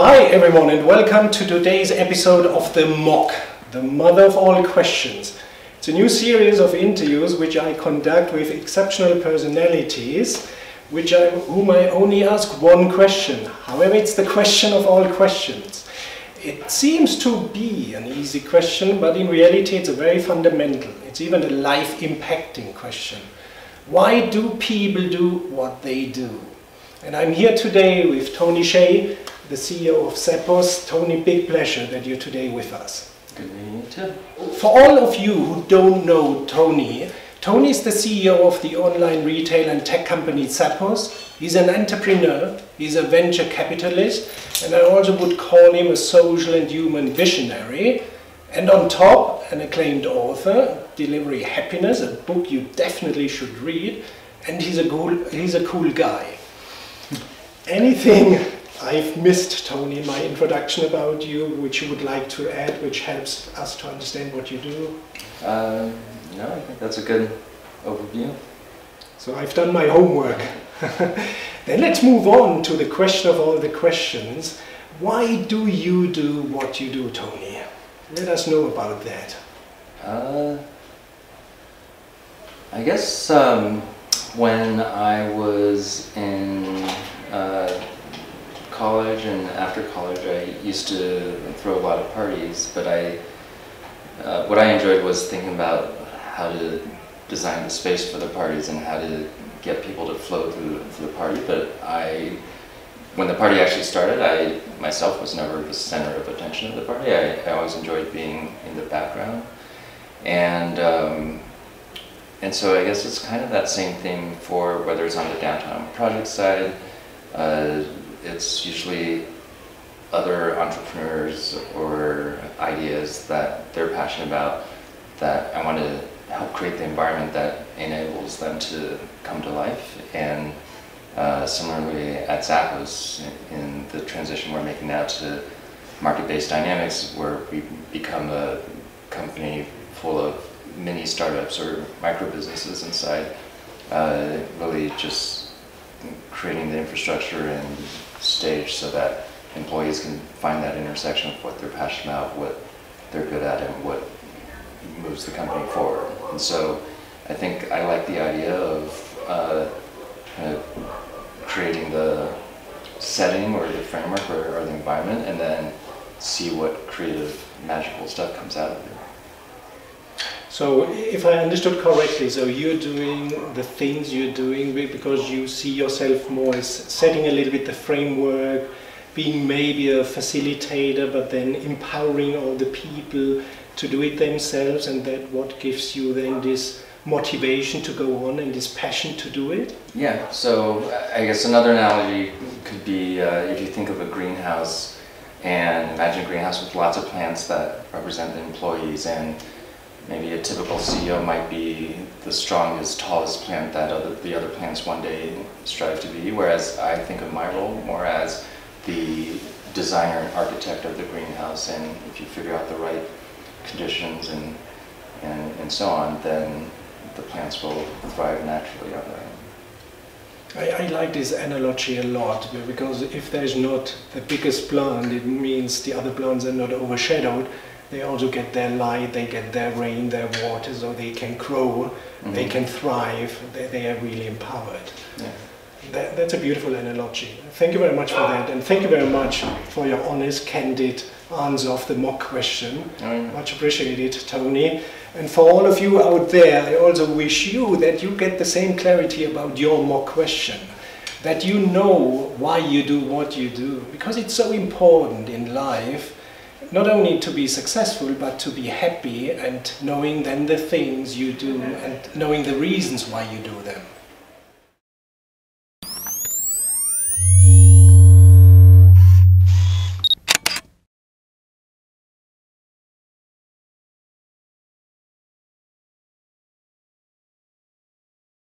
So hi everyone and welcome to today's episode of the MOQ, the mother of all questions. It's a new series of interviews which I conduct with exceptional personalities whom I only ask one question. However, it's the question of all questions. It seems to be an easy question, but in reality it's a very fundamental. It's even a life-impacting question. Why do people do what they do? And I'm here today with Hsieh, the CEO of Zappos. Tony, big pleasure that you're today with us. Good meeting you too. For all of you who don't know Tony is the CEO of the online retail and tech company Zappos. He's an entrepreneur, he's a venture capitalist, and I also would call him a social and human visionary. And on top, an acclaimed author, Delivery Happiness, a book you definitely should read, and he's a cool guy. Anything I've missed, Tony, in my introduction about you, which you would like to add, which helps us to understand what you do? No, I think that's a good overview. So I've done my homework. Then let's move on to the question of all the questions. Why do you do what you do, Tony? Let us know about that. I guess when I was in college and after college, I used to throw a lot of parties, but what I enjoyed was thinking about how to design the space for the parties and how to get people to flow through the party. But when the party actually started, I myself was never the center of attention of the party. I always enjoyed being in the background. And so I guess it's kind of that same thing for whether it's on the downtown project side. It's usually other entrepreneurs or ideas that they're passionate about that I want to help create the environment that enables them to come to life. And similarly at Zappos, in the transition we're making now to market-based dynamics, where we become a company full of mini startups or micro businesses inside, really just creating the infrastructure and stage so that employees can find that intersection of what they're passionate about, what they're good at, and what moves the company forward. And so I think I like the idea of kind of creating the setting or the framework or the environment, and then see what creative, magical stuff comes out of it. So if I understood correctly, so you're doing the things you're doing because you see yourself more as setting a little bit the framework, being maybe a facilitator, but then empowering all the people to do it themselves, and that what gives you then this motivation to go on and this passion to do it? Yeah, so I guess another analogy could be if you think of a greenhouse, and imagine a greenhouse with lots of plants that represent the employees, and maybe a typical CEO might be the strongest, tallest plant that the other plants one day strive to be, whereas I think of my role more as the designer and architect of the greenhouse, and if you figure out the right conditions and so on, then the plants will thrive naturally on their own. I like this analogy a lot, because if there's not the biggest plant, it means the other plants are not overshadowed. They also get their light, they get their rain, their water, so they can grow, they can thrive, they are really empowered. Yeah. That's a beautiful analogy. Thank you very much for that, and thank you very much for your honest, candid answer of the mock question. Much appreciated, Tony. And for all of you out there, I also wish you that you get the same clarity about your mock question, that you know why you do what you do, because it's so important in life, not only to be successful, but to be happy, and knowing then the things you do and knowing the reasons why you do them.